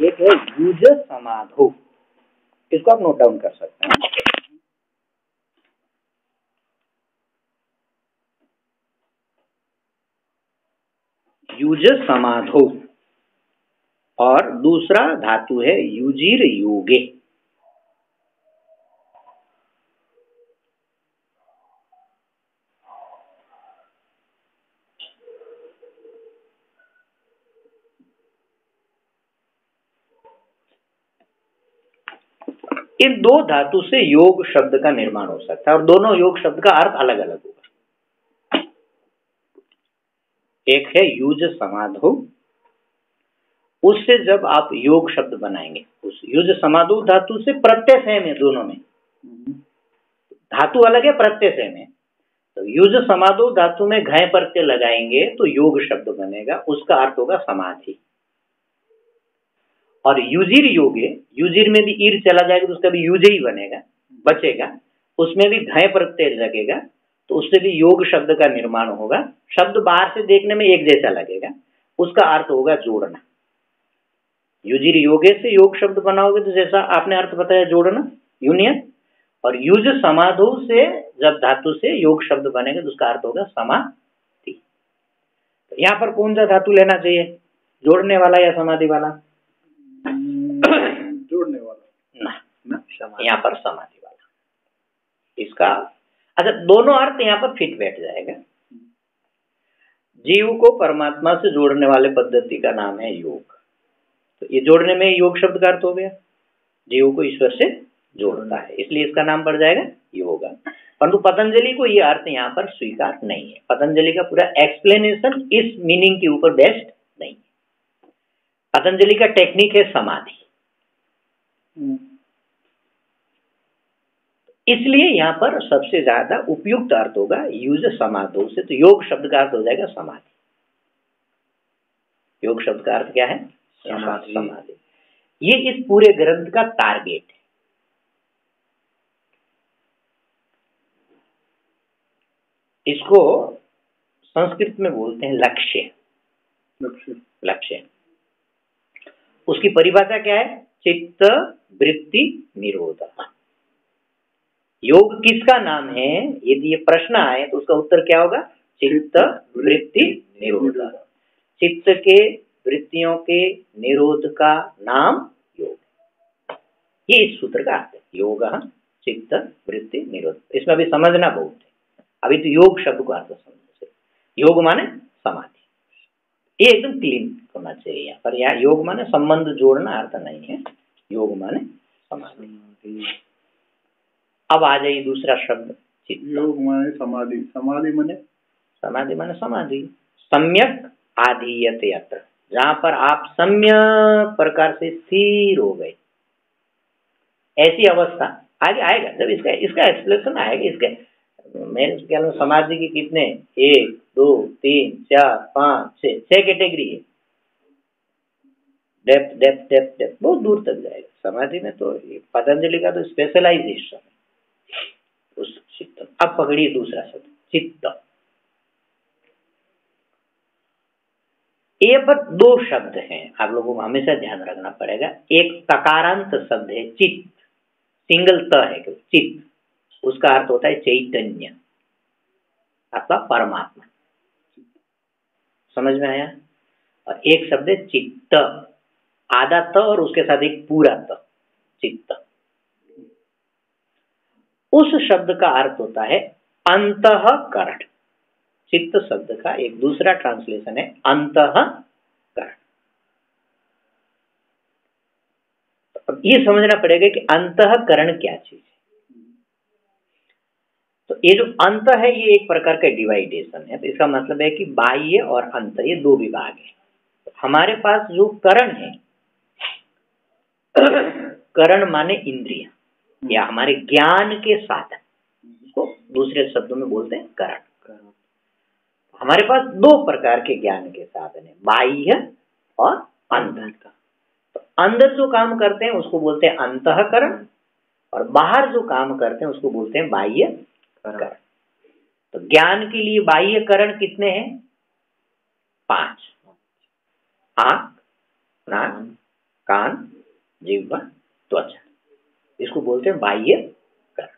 एक है युज समाधो, इसको आप नोट डाउन कर सकते हैं। युज समाधो और दूसरा धातु है युजिर योगे। इन दो धातु से योग शब्द का निर्माण हो सकता है और दोनों योग शब्द का अर्थ अलग अलग होगा। एक है युज समाधो, उससे जब आप योग शब्द बनाएंगे, उस युज समाधो धातु से प्रत्यय सेम है, दोनों में धातु अलग है, प्रत्यय सेम है। तो युज समाधो धातु में घय प्रत्यय लगाएंगे तो योग शब्द बनेगा, उसका अर्थ होगा समाधि। और युजिर योगे, युजिर में भी ईर चला जाएगा तो उसका भी युज ही बनेगा, बचेगा, उसमें भी घय प्रत्यय लगेगा तो उससे भी योग शब्द का निर्माण होगा। शब्द बाहर से देखने में एक जैसा लगेगा, उसका अर्थ होगा जोड़ना। युजिर योगे से योग शब्द बनाओगे तो जैसा आपने अर्थ बताया जोड़ना, यूनियन। और युज समाधो से जब धातु से योग शब्द बनेगा तो उसका अर्थ होगा समाधि। तो यहाँ पर कौन सा धातु लेना चाहिए, जोड़ने वाला या समाधि वाला? जोड़ने वाला ना, यहाँ पर समाधि वाला। इसका अच्छा दोनों अर्थ यहाँ पर फिट बैठ जाएगा। जीव को परमात्मा से जोड़ने वाले पद्धति का नाम है योग। तो ये जोड़ने में योग शब्द का अर्थ हो गया, जीव को ईश्वर से जोड़ता है, इसलिए इसका नाम पड़ जाएगा योग। परंतु पतंजलि को ये अर्थ यहाँ पर स्वीकार नहीं है। पतंजलि का पूरा एक्सप्लेनेशन इस मीनिंग के ऊपर बेस्ड नहीं है। पतंजलि का टेक्निक है समाधि, इसलिए यहाँ पर सबसे ज्यादा उपयुक्त अर्थ होगा युज समाधो से। तो योग शब्द का अर्थ हो जाएगा समाधि। योग शब्द का अर्थ क्या है? समाधि। ये इस पूरे ग्रंथ का टारगेट है। इसको संस्कृत में बोलते हैं लक्ष्य। लक्ष्य उसकी परिभाषा क्या है? चित्त वृत्ति निरोध। योग किसका नाम है? यदि ये प्रश्न आए तो उसका उत्तर क्या होगा? चित्त वृत्ति निरोध। चित्त के वृत्तियों के निरोध का नाम योग। ये इस सूत्र का अर्थ है, योग चित्त वृत्ति निरोध। इसमें अभी समझना बहुत है, अभी तो योग शब्द को अर्थ समझो। योग माने समाधि, ये एकदम क्लीन होना चाहिए यहाँ पर। यहाँ योग माने संबंध जोड़ना अर्थ नहीं है, योग माने समाधि। अब आ जाइए दूसरा शब्द चित्त। योग माने समाधि, समाधि माने समाधि। सम्यक आधीयते यत्र, जहाँ पर आप सम्यक प्रकार से स्थिर हो गए, ऐसी अवस्था आगे आएगा जब इसका एक्सप्लेनेशन आएगा। इसके मेरे ख्याल में समाधि की कितने 1 2 3 4 5 6 कैटेगरी है। डेप्थ डेप्थ डेप्थ डेप्थ बहुत दूर तक जाएगा समाधि में। तो पतंजलि का तो स्पेशलाइजेशन है उस चित्त। अब पकड़िए दूसरा शब्द चित्त। ये पर दो शब्द हैं, आप लोगों को हमेशा ध्यान रखना पड़ेगा। एक तकारांत शब्द है चित्त, सिंगल त है चित्त, उसका अर्थ होता है चैतन्य अथवा परमात्मा। समझ में आया? और एक शब्द है चित्त, आधा त और उसके साथ एक पूरा त, चित्त। उस शब्द का अर्थ होता है अंतःकरण। चित्त शब्द का एक दूसरा ट्रांसलेशन है अंतःकरण। अब ये समझना पड़ेगा कि अंतःकरण क्या चीज है। तो ये जो अंत है ये एक प्रकार का डिवाइडेशन है। तो इसका मतलब है कि बाह्य और अंत ये दो विभाग है। तो हमारे पास जो करण है, करण माने इंद्रिय या हमारे ज्ञान के साधन, इसको दूसरे शब्दों में बोलते हैं करण। हमारे पास दो प्रकार के ज्ञान के साधन है, बाह्य और अंदर का। तो अंदर जो काम करते हैं उसको बोलते हैं अंतःकरण, और बाहर जो काम करते हैं उसको बोलते हैं बाह्य करण। तो ज्ञान के लिए बाह्य करण कितने हैं? 5, आंख, नाक, कान, जिह्वा, त्वचा, इसको बोलते हैं बाह्य करण।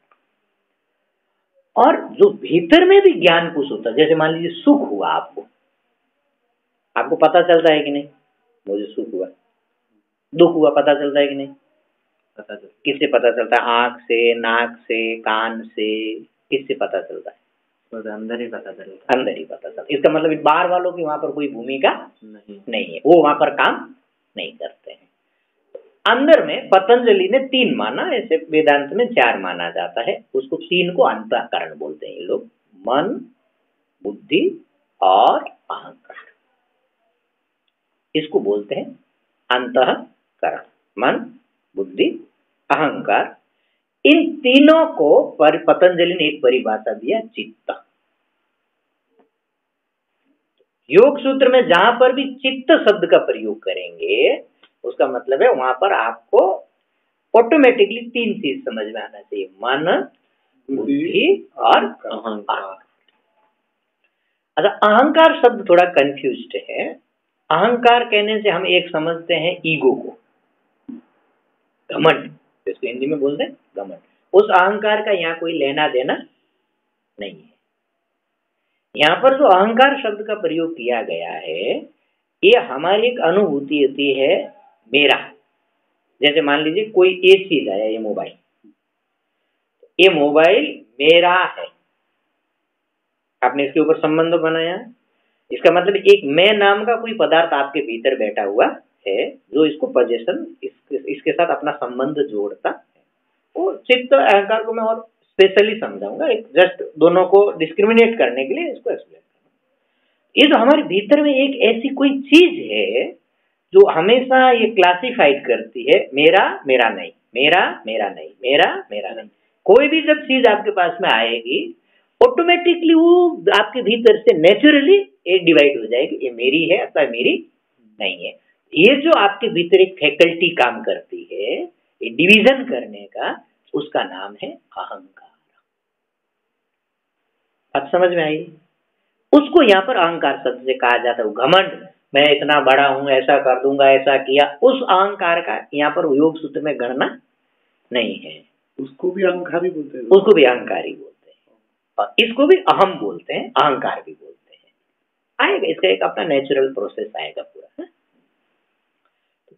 और जो भीतर में भी ज्ञान कुछ होता है, जैसे मान लीजिए सुख हुआ, आपको पता चलता है कि नहीं, मुझे सुख हुआ, दुख हुआ पता चलता है कि नहीं, पता चलता। किससे पता चलता है? आंख से, नाक से, कान से, किससे पता चलता है? अंदर ही पता चलता है, अंदर ही पता चलता। इसका मतलब बाहर वालों की वहां पर कोई भूमिका नहीं है, वो वहां पर काम नहीं करते हैं। अंदर में पतंजलि ने 3 माना, ऐसे वेदांत में 4 माना जाता है। उसको 3 को अंतःकरण बोलते हैं ये लोग, मन, बुद्धि और अहंकार, इसको बोलते हैं अंतःकरण। मन, बुद्धि, अहंकार, इन तीनों को पतंजलि ने एक परिभाषा दिया, चित्त। योग सूत्र में जहां पर भी चित्त शब्द का प्रयोग करेंगे, उसका मतलब है वहां पर आपको ऑटोमेटिकली 3 चीज समझ में आना चाहिए, मन, बुद्धि और अहंकार। अच्छा, अहंकार शब्द थोड़ा कंफ्यूज्ड है। अहंकार कहने से हम एक समझते हैं ईगो को, घमंड, इसको हिंदी में बोलते हैं घमंड। उस अहंकार का यहाँ कोई लेना देना नहीं है। यहाँ पर जो अहंकार शब्द का प्रयोग किया गया है, ये हमारी एक अनुभूति होती है, मेरा। जैसे मान लीजिए कोई एक चीज आया, ये मोबाइल मेरा है, आपने इसके ऊपर संबंध बनाया, इसका मतलब एक मैं नाम का कोई पदार्थ आपके भीतर बैठा हुआ है, जो इसको पोजेशन, इसके साथ अपना संबंध जोड़ता है। और चित्त अहंकार को मैं और स्पेशली समझाऊंगा, एक जस्ट दोनों को डिस्क्रिमिनेट करने के लिए इसको एक्सप्लेन करूंगा। ये जो हमारे भीतर में एक ऐसी कोई चीज है जो हमेशा ये क्लासिफाइड करती है, मेरा मेरा नहीं, मेरा मेरा नहीं, मेरा मेरा नहीं। कोई भी जब चीज आपके पास में आएगी, ऑटोमेटिकली वो आपके भीतर से नेचुरली एक डिवाइड हो जाएगी, ये मेरी है अथवा मेरी नहीं है। ये जो आपके भीतर एक फैकल्टी काम करती है, ये डिवीजन करने का, उसका नाम है अहंकार। बात समझ में आई? उसको यहाँ पर अहंकार शब्द से कहा जाता है। घमंड, मैं इतना बड़ा हूं, ऐसा कर दूंगा, ऐसा किया, उस अहंकार का यहाँ पर योग सूत्र में गणना नहीं है। उसको भी अहंकारी बोलते हैं, उसको भी अहंकारी बोलते हैं, और इसको भी अहम बोलते हैं, अहंकार भी बोलते हैं। आएगा, इसका एक अपना नेचुरल प्रोसेस आएगा पूरा।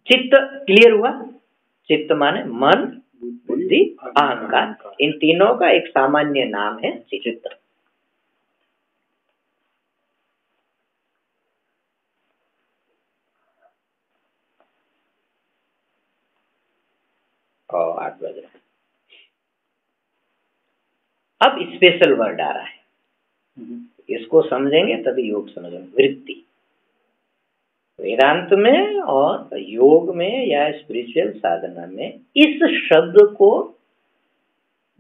चित्त क्लियर हुआ? चित्त माने मन, बुद्धि, अहंकार, इन तीनों का एक सामान्य नाम है चित्त। और 8 बज रहा है। अब स्पेशल वर्ड आ रहा है, इसको समझेंगे तभी योग समझेंगे। वृत्ति, वेदांत में और योग में या स्पिरिचुअल साधना में इस शब्द को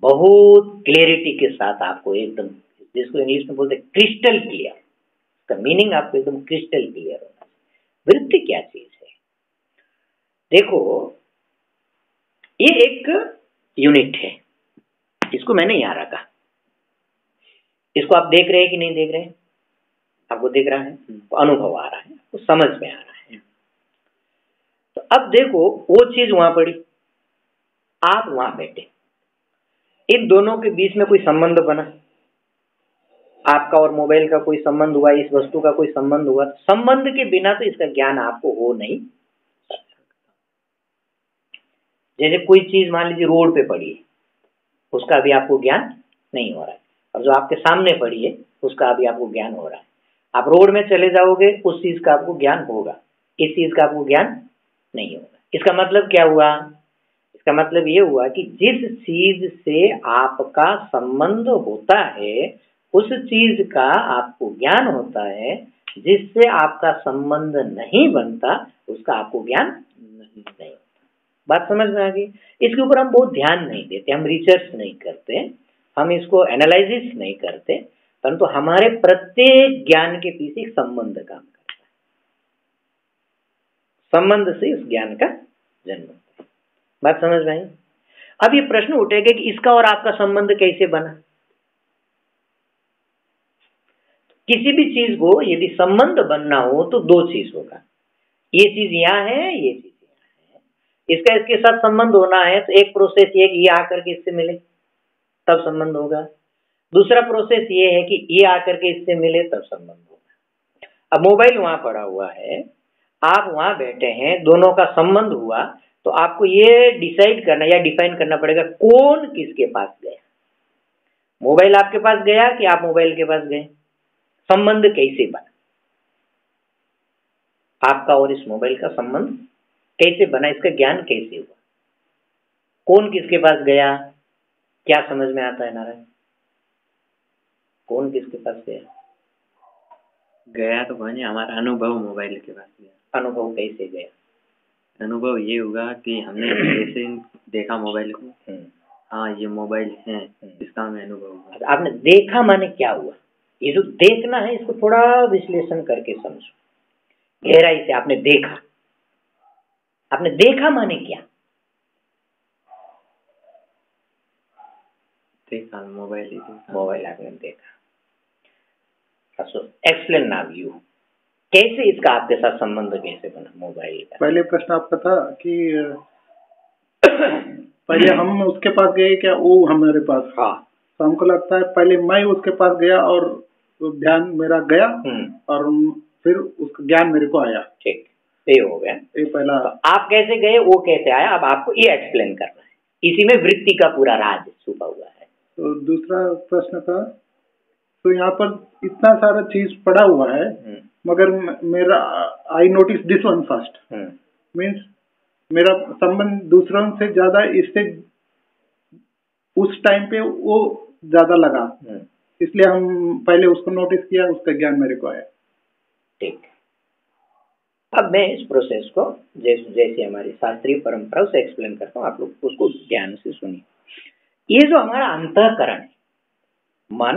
बहुत क्लियरिटी के साथ आपको एकदम, जिसको इंग्लिश में बोलते हैं क्रिस्टल क्लियर, इसका मीनिंग आपको एकदम क्रिस्टल क्लियर होना चाहिए। वृत्ति क्या चीज है? देखो, ये एक यूनिट है, इसको मैंने यहां रखा, इसको आप देख रहे हैं कि नहीं देख रहे हैं? आपको दिख रहा है, तो अनुभव आ रहा है, तो समझ में आ रहा है। तो अब देखो, वो चीज वहां पड़ी, आप वहां बैठे, इन दोनों के बीच में कोई संबंध बना, आपका और मोबाइल का कोई संबंध हुआ, इस वस्तु का कोई संबंध हुआ। संबंध के बिना तो इसका ज्ञान आपको हो नहीं। जैसे कोई चीज मान लीजिए रोड पे पड़ी है, उसका अभी आपको ज्ञान नहीं हो रहा है, और जो आपके सामने पड़ी है उसका अभी आपको ज्ञान हो रहा है। आप रोड में चले जाओगे, उस चीज का आपको ज्ञान होगा, इस चीज का आपको ज्ञान नहीं होगा। इसका मतलब क्या हुआ? इसका मतलब ये हुआ कि जिस चीज से आपका संबंध होता है, उस चीज का आपको ज्ञान होता है, जिससे आपका संबंध नहीं बनता उसका आपको ज्ञान नहीं होता। बात समझ में आ गई? इसके ऊपर हम बहुत ध्यान नहीं देते, हम रिसर्च नहीं करते, हम इसको एनालिसिस नहीं करते, परंतु हमारे प्रत्येक ज्ञान के पीछे एक संबंध काम करता है, संबंध से इस ज्ञान का जन्म होता है। बात समझ में आई? अब ये प्रश्न उठेगा कि इसका और आपका संबंध कैसे बना? किसी भी चीज को यदि संबंध बनना हो तो 2 चीज होगा, ये चीज यहाँ है, ये चीज यहाँ है, इसका इसके साथ संबंध होना है तो एक प्रोसेस ये कि ये आकर के इससे मिले तब संबंध होगा, दूसरा प्रोसेस ये है कि ये आकर के इससे मिले तब संबंध होगा। अब मोबाइल वहां पड़ा हुआ है, आप वहां बैठे हैं, दोनों का संबंध हुआ, तो आपको ये डिसाइड करना या डिफाइन करना पड़ेगा कौन किसके पास गया। मोबाइल आपके पास गया कि आप मोबाइल के पास गए, संबंध कैसे बना, आपका और इस मोबाइल का संबंध कैसे बना, इसका ज्ञान कैसे हुआ, कौन किसके पास गया, क्या समझ में आता है नारायण? कौन किसके पास गया? गया तो भाई हमारा अनुभव मोबाइल के पास गया। अनुभव कैसे गया? अनुभव ये हुआ कि हमने जैसे देखा मोबाइल को, हाँ ये मोबाइल है, इसका हमें अनुभव हुआ। आपने देखा माने क्या हुआ? ये जो देखना है इसको थोड़ा विश्लेषण करके समझो, गहराई से। आपने देखा, आपने देखा माने क्या? देखा मोबाइल ही देखा। मोबाइल आपने देखा। एक्सप्लेन नाउ यू, कैसे इसका आपके साथ संबंध कैसे बना मोबाइल का? पहले प्रश्न आपका था कि पहले हम उसके पास गए क्या वो हमारे पास? हाँ, तो हमको लगता है पहले मैं उसके पास गया और ध्यान मेरा गया और फिर उसका ज्ञान मेरे को आया। ठीक, ये हो गया। ये पहला। तो आप कैसे गए, वो कैसे आया, अब आपको ये एक्सप्लेन करना है। इसी में वृत्ति का पूरा राज छुपा हुआ है। तो दूसरा प्रश्न था, तो यहाँ पर इतना सारा चीज पड़ा हुआ है, मगर मेरा I notice this one first, means मेरा संबंध दूसरों से ज्यादा इससे उस टाइम पे वो ज्यादा लगा, इसलिए हम पहले उसको नोटिस किया, उसका ज्ञान मेरे को आया। ठीक, अब मैं इस प्रोसेस को जैसे हमारी शास्त्रीय परंपरा से एक्सप्लेन करता हूँ, आप लोग उसको ध्यान से सुनिए। ये जो हमारा अंतःकरण है, मन,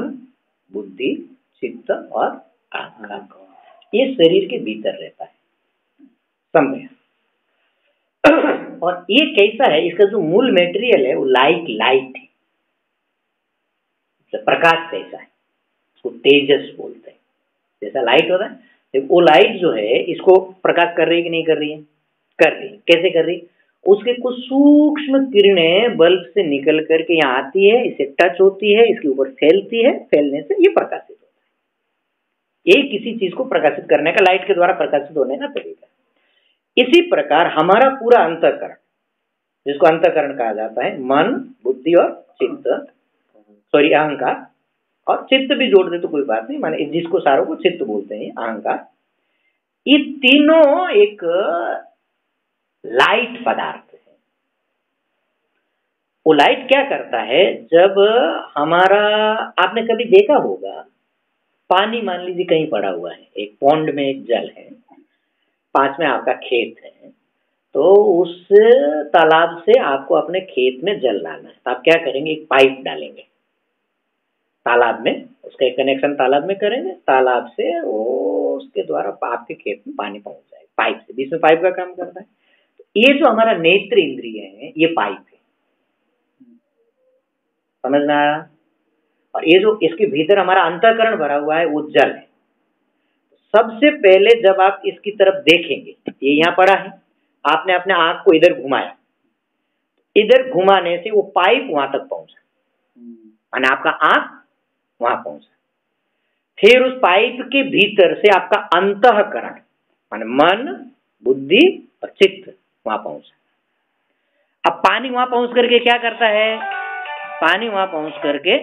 बुद्धि, चित्त और अहंकार, ये शरीर के भीतर रहता है, समझे? और ये कैसा है, इसका जो मूल मटेरियल है वो लाइट है, प्रकाश कैसा है, उसको तेजस बोलते हैं। जैसा लाइट होता है, वो लाइट जो है इसको प्रकाश कर रही है कि नहीं कर रही है? कर रही है। कैसे कर रही है? उसके कुछ सूक्ष्म किरणें बल्ब से निकल करके यहाँ आती है, इसे टच होती है, इसके ऊपर फैलती है, फैलने से ये प्रकाशित होता है। ये किसी चीज को प्रकाशित करने का, लाइट के द्वारा प्रकाशित होने का तरीका। इसी प्रकार हमारा पूरा अंतःकरण, जिसको अंतःकरण कहा जाता है, मन, बुद्धि और चित्त, सॉरी अहंकार, और चित्त भी जोड़ दे तो कोई बात नहीं, माने जिसको सारों को चित्त बोलते हैं, अहंकार, ये तीनों एक लाइट पदार्थ है। वो लाइट क्या करता है, जब हमारा, आपने कभी देखा होगा, पानी मान लीजिए कहीं पड़ा हुआ है, एक पॉन्ड में एक जल है, पास में आपका खेत है, तो उस तालाब से आपको अपने खेत में जल लाना है, तो आप क्या करेंगे, एक पाइप डालेंगे तालाब में, उसका एक कनेक्शन तालाब में करेंगे, तालाब से वो उसके द्वारा आपके खेत में पानी पहुंच जाएगा, पाइप से। बीच में पाइप का काम करता है। तो ये जो हमारा नेत्र इंद्रिय है, ये पाइप है, समझ में आया? और ये जो इसके भीतर हमारा अंतःकरण भरा हुआ है वो जल है। सबसे पहले जब आप इसकी तरफ देखेंगे, ये यहाँ पड़ा है, आपने अपने आंख को इधर घुमाया, इधर घुमाने से वो पाइप वहां तक पहुंचा, माने आपका आंख वहां पहुंचा। फिर उस पाइप के भीतर से आपका अंतःकरण, माने मन, बुद्धि और चित्त वहां पहुंचा। अब पानी वहां पहुंच करके क्या करता है, पानी वहां पहुंच करके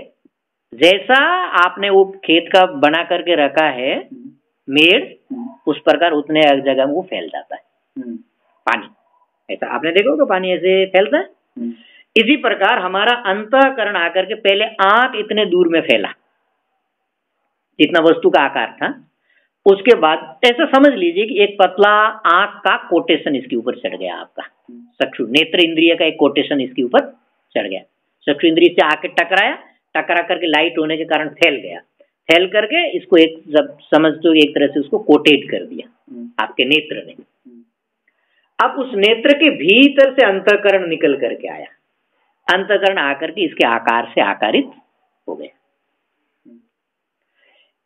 जैसा आपने वो खेत का बना करके रखा है मेड़, उस प्रकार उतने जगह में वो फैल जाता है पानी। ऐसा आपने देखा होगा, पानी ऐसे फैलता है। इसी प्रकार हमारा अंतःकरण आकर के पहले आंख इतने दूर में फैला, जितना वस्तु का आकार था, उसके बाद ऐसा समझ लीजिए कि एक पतला आंख का कोटेशन इसके ऊपर चढ़ गया, आपका चक्षु नेत्र इंद्रिय का एक कोटेशन इसके ऊपर चढ़ गया, चक्षु इंद्रिय से आके टकरा करके लाइट होने के कारण फैल गया, फैल करके इसको एक, जब समझ तो एक तरह से उसको कोटेट कर दिया आपके नेत्र ने। अब उस नेत्र के भीतर से अंतःकरण निकल करके आया, अंतःकरण आकर के इसके आकार से आकारित हो गया।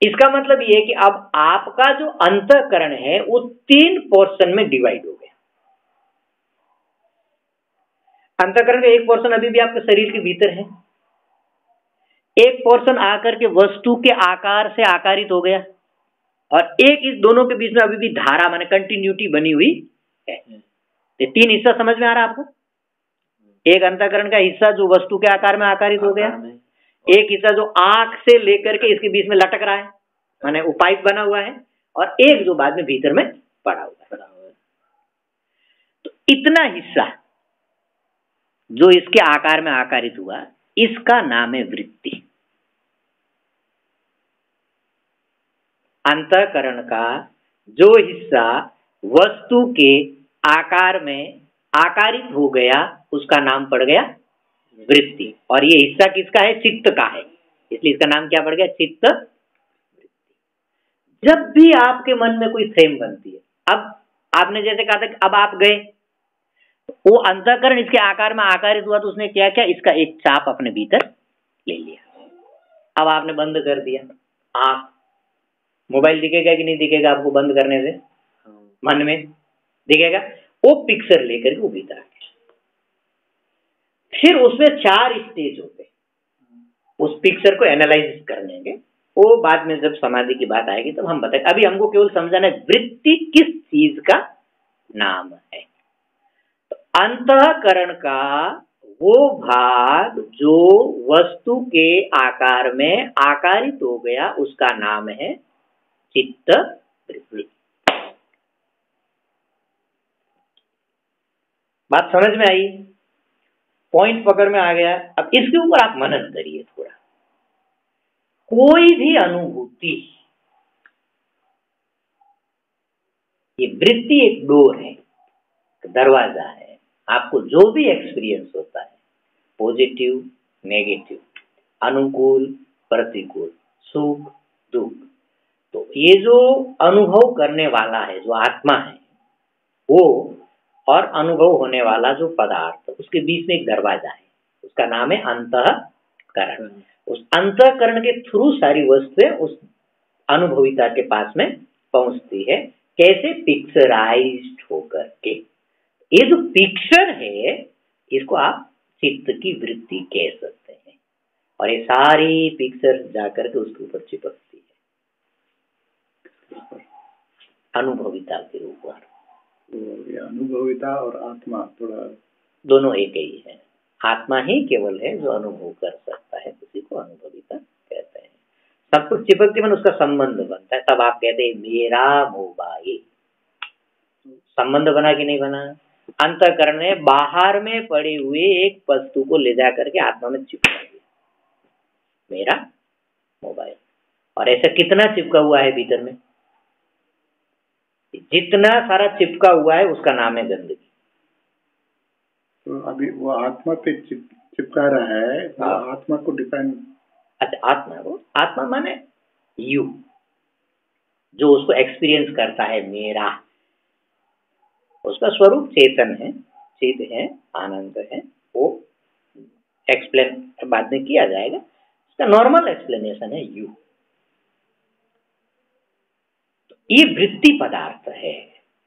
इसका मतलब ये है कि अब आपका जो अंतःकरण है वो 3 पोर्शन में डिवाइड हो गया। अंतःकरण का एक पोर्शन अभी भी आपके शरीर के भीतर है, एक पोर्शन आकर के वस्तु के आकार से आकारित हो गया, और एक इस दोनों के बीच में अभी भी धारा माने कंटिन्यूटी बनी हुई है। ये तीन हिस्सा समझ में आ रहा है आपको? एक अंतःकरण का हिस्सा जो वस्तु के आकार में आकारित हो गया, एक हिस्सा जो आंख से लेकर के इसके बीच में लटक रहा है माने वो पाइप बना हुआ है, और एक जो बाद में भीतर में पड़ा हुआ है। तो इतना हिस्सा जो इसके आकार में आकारित हुआ, इसका नाम है वृत्ति। अंतःकरण का जो हिस्सा वस्तु के आकार में आकारित हो गया, उसका नाम पड़ गया वृत्ति। और ये हिस्सा किसका है? चित्त का है, इसलिए इसका नाम क्या पड़ गया? चित्त वृत्ति। जब भी आपके मन में कोई फ्रेम बनती है, अब आपने जैसे कहा था कि अब आप गए, वो अंतःकरण इसके आकार में आकारित हुआ, तो उसने क्या किया? इसका एक चाप अपने भीतर ले लिया। अब आपने बंद कर दिया आंख, मोबाइल दिखेगा कि नहीं दिखेगा आपको? बंद करने से मन में दिखेगा। वो पिक्चर लेकर के वो भीतर आ गया। फिर उसमें 4 स्टेज होते हैं उस पिक्चर को एनालाइज करने के। वो बाद में जब समाधि की बात आएगी तब हम बताएंगे। अभी हमको केवल समझाना है वृत्ति किस चीज का नाम है। तो अंतःकरण का वो भाग जो वस्तु के आकार में आकारित हो गया, उसका नाम है चित्त वृत्ति। बात समझ में आई? पॉइंट पकड़ में आ गया? अब इसके ऊपर आप मनन करिए थोड़ा। कोई भी अनुभूति, ये वृत्ति एक डोर है, दरवाजा है। आपको जो भी एक्सपीरियंस होता है, पॉजिटिव नेगेटिव, अनुकूल प्रतिकूल, सुख दुख, तो ये जो अनुभव करने वाला है जो आत्मा है वो, और अनुभव होने वाला जो पदार्थ, उसके बीच में एक दरवाजा है, उसका नाम है अंतःकरण। उस अंतःकरण के थ्रू सारी वस्तुएं उस अनुभविता के पास में पहुंचती है। कैसे? पिक्चराइज्ड होकर के। ये जो पिक्चर है, इसको आप चित्त की वृत्ति कह सकते हैं। और ये सारी पिक्चर जाकर के उसके ऊपर चिपकती है, अनुभविता के ऊपर। तो अनुभविता और आत्मा थोड़ा दोनों एक ही है। आत्मा ही केवल है जो अनुभव कर सकता है, उसी को अनुभविता कहते हैं। सब कुछ चिपकती मन उसका संबंध बनता है, तब आप कहते हैं मेरा मोबाइल। संबंध बना कि नहीं बना? अंतःकरण ने बाहर में पड़े हुए एक वस्तु को ले जा करके आत्मा में चिपका दिया, मेरा मोबाइल। और ऐसा कितना चिपका हुआ है भीतर में? जितना सारा चिपका हुआ है उसका नाम है गंदगी। तो अभी वो आत्मा पे चिपका रहा है, वो आत्मा को डिफाइन। अच्छा, आत्मा, वो आत्मा माने यू, जो उसको एक्सपीरियंस करता है मेरा, उसका स्वरूप चेतन है, चित है, आनंद है। वो एक्सप्लेन बाद में किया जाएगा, उसका नॉर्मल एक्सप्लेनेशन है यू। तो ये वृत्ति पदार्थ है।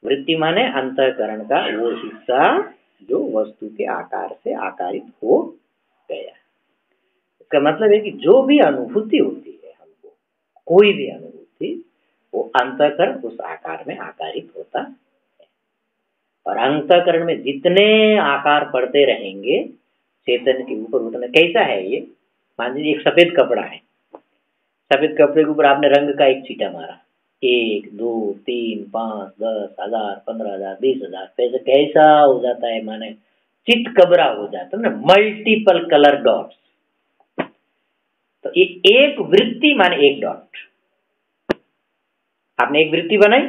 वृत्ति माने अंतःकरण का वो हिस्सा जो वस्तु के आकार से आकारित हो गया। इसका मतलब है कि जो भी अनुभूति होती है हमको, कोई भी अनुभूति, वो अंतःकरण उस आकार में आकारित होता है। और अंतःकरण में जितने आकार पड़ते रहेंगे चेतन के ऊपर, उतना। कैसा है ये? मान लीजिए एक सफेद कपड़ा है, सफेद कपड़े के ऊपर आपने रंग का एक छींटा मारा, 1 2 3 5 10 1000 15,000 20,000 पैसे, कैसा हो जाता है? माने चित कबरा हो जाता है ना, मल्टीपल कलर डॉट्स। तो ये एक वृत्ति माने एक डॉट। आपने एक वृत्ति बनाई,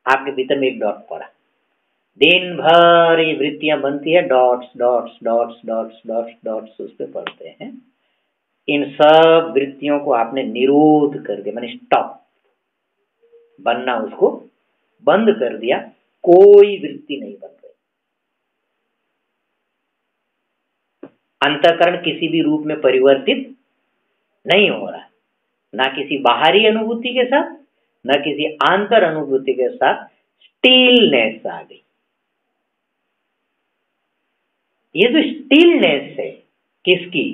आपके भीतर में एक डॉट पड़ा। दिन भर ये वृत्तियां बनती है, dots dots dots dots dots dots उस पर पड़ते हैं। इन सब वृत्तियों को आपने निरोध कर दिया, माने स्टॉप, बनना उसको बंद कर दिया, कोई वृत्ति नहीं बन रही। अंतःकरण किसी भी रूप में परिवर्तित नहीं हो रहा, ना किसी बाहरी अनुभूति के साथ, ना किसी आंतर अनुभूति के साथ। स्टिलनेस आ गई। ये जो स्टिलनेस है किसकी?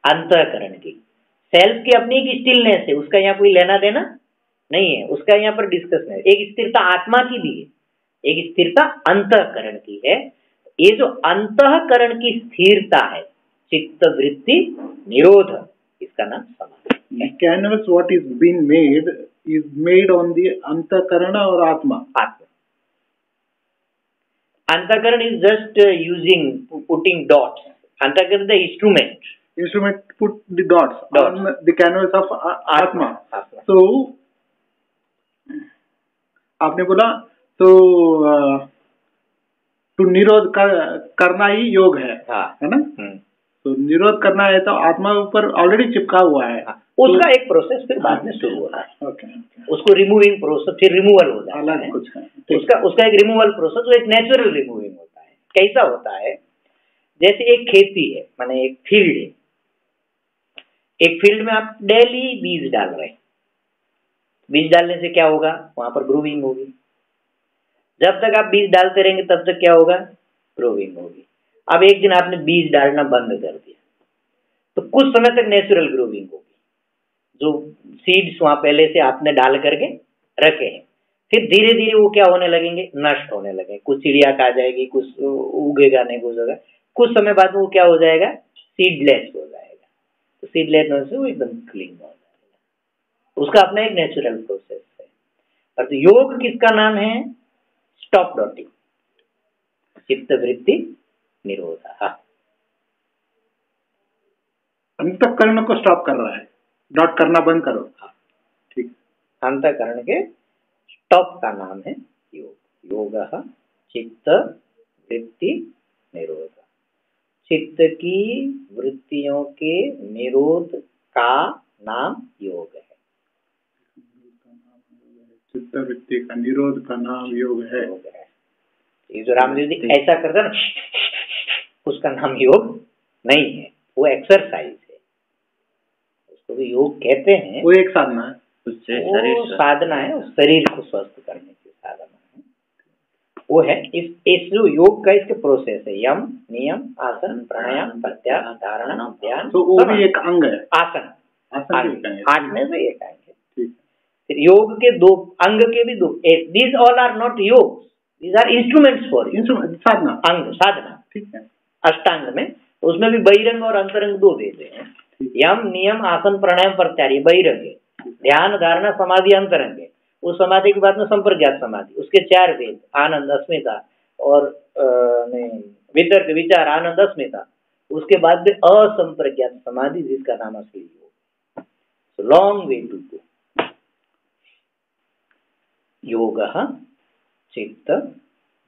अंतःकरण की। सेल्फ की अपनी एक स्टिलनेस है, उसका यहाँ कोई लेना देना नहीं है, उसका यहाँ पर डिस्कशन है। एक स्थिरता आत्मा की भी है, एक स्थिरता अंतःकरण की है। ये जो अंतःकरण की स्थिरता है, चित्त वृत्ति निरोध, इसका नाम समाधि। The canvas what is being made is made on the अंतःकरण और आत्मा। अंतःकरण is just using putting dots. अंतःकरण the instrument. Instrument put the dots on the canvas of आत्मा। So आपने बोला तो निरोध करना ही योग है, है ना? तो निरोध करना है तो आत्मा ऊपर ऑलरेडी चिपका हुआ है। उसका एक प्रोसेस फिर बाद में शुरू होता है। उसको रिमूविंग प्रोसेस, फिर रिमूवल हो जाता है। कुछ उसका एक रिमूवल प्रोसेस, वो एक नेचुरल रिमूविंग होता है। कैसा होता है? जैसे एक खेती है, माने एक फील्ड है, एक फील्ड में आप डेली बीज डाल रहे हैं। बीज डालने से क्या होगा? वहां पर ग्रोविंग होगी। जब तक आप बीज डालते रहेंगे तब तक क्या होगा? ग्रोविंग होगी। अब एक दिन आपने बीज डालना बंद कर दिया तो कुछ समय तक नेचुरल ग्रोविंग होगी, जो सीड्स वहां पहले से आपने डाल करके रखे हैं। फिर धीरे धीरे वो क्या होने लगेंगे? नष्ट होने लगेंगे। कुछ चिड़िया खा जाएगी, कुछ उगेगा नहीं, कुछ होगा। कुछ समय बाद वो क्या हो जाएगा? सीडलेस हो जाएगा। तो सीडलेस होने से वो एकदम क्लीन हो जाएगा। उसका अपना एक नेचुरल प्रोसेस है। और तो योग किसका नाम है? स्टॉप डॉटिंग, चित्त वृत्ति निरोध। अंतःकरण को स्टॉप कर रहा है, डॉट करना बंद करो। ठीक, अंतःकरण के स्टॉप का नाम है योग। योग चित्त वृत्ति निरोध। चित्त की वृत्तियों के निरोध का नाम योग है। चित्त वृत्ति का निरोध का नाम योग है। ये जो रामदेव जी ऐसा करते ना, उसका नाम योग नहीं है, वो एक्सरसाइज है। उसको भी योग कहते हैं। वो एक साधना है, वो साधना है, शरीर को स्वस्थ करने की साधना है। वो है इस जो योग का इसके प्रोसेस है। यम, नियम, आसन, प्राणायाम, प्रत्याहार, धारणा, ध्यान। तो वो भी एक अंग है। आसन, आठ में से एक अंग है। फिर योग के दो अंग के भी दो। दीज ऑल आर नॉट योग, दीज आर इंस्ट्रूमेंट्स फॉर साधना, अंग साधना। ठीक है। अष्टांग में उसमें भी बहिरंग और अंतरंग दो भेद हैं। यम, नियम, आसन, प्राणायाम, प्रत्याहार बहिरंग है। ध्यान, धारणा, समाधि अंतरंग है। उस समाधि के बाद में संप्रज्ञात समाधि, उसके 4 भेद, आनंद, अस्मिता और वितर्क, विचार, आनंद, अस्मिता। उसके बाद में असंप्रज्ञात समाधि, जिसका नाम असली योग। Long way to go. योग चित्त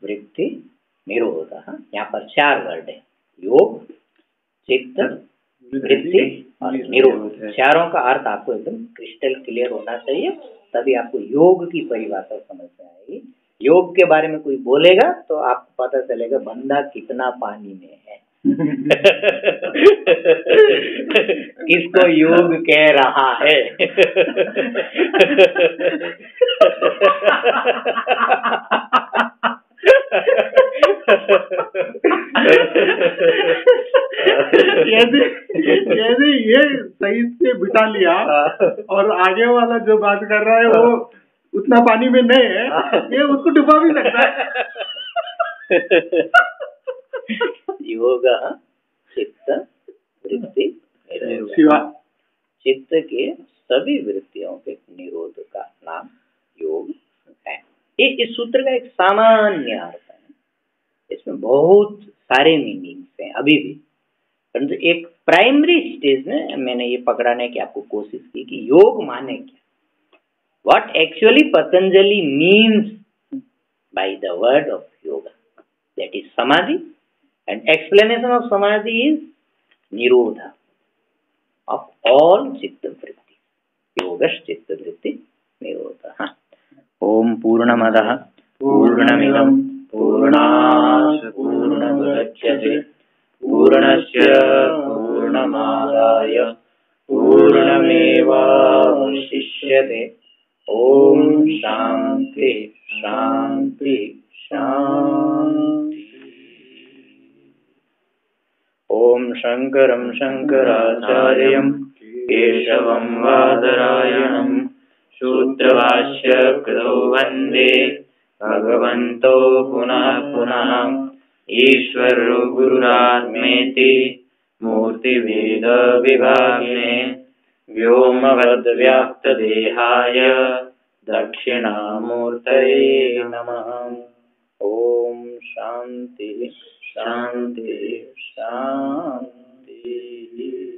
वृत्ति निरोध। यहाँ पर 4 वर्ड है, योग, चित्त, वृत्ति और निरोध। चारों का अर्थ आपको एकदम क्रिस्टल क्लियर होना चाहिए, तभी आपको योग की परिभाषा समझ में आएगी। योग के बारे में कोई बोलेगा तो आपको पता चलेगा बंदा कितना पानी में है। किसको योग कह रहा है। यदि ये सही से बिठा लिया और आगे वाला जो बात कर रहा है वो उतना पानी में नहीं है, ये उसको डुबा भी सकता है। योग चित्त वृत्ति निरोध। चित्त के सभी वृत्तियों के निरोध का नाम योग है। ये इस सूत्र का एक सामान्य अर्थ है, इसमें बहुत सारे मीनिंग्स हैं अभी भी, परंतु एक प्राइमरी स्टेज में मैंने ये पकड़ाने की आपको कोशिश की कि योग माने क्या, what actually Patanjali means by the word of yoga, that is समाधि, एंड एक्सप्लेनेशन ऑफ समाधि इज निरोध ऑफ ऑल चित्त वृत्ति। योगश चित्त वृत्ति निरोध। ओम पूर्णमदः पूर्णमिदं पूर्णात् पूर्णमुदच्यते पूर्णस्य पूर्णमादाय पूर्णमेवावशिष्यते। ओम शांति शांति शांति। शङ्करं शङ्कराचार्यं केशवं बादरायणं सूत्रभाष्य कृतौ वन्दे भगवन्तो पुनः पुनः। ईश्वरो गुरुरात्मेति मूर्तिभेद विभागिने व्योमवद्व्याप्तदेहाय दक्षिणामूर्तये नमः। ओम शांति शांति शांति।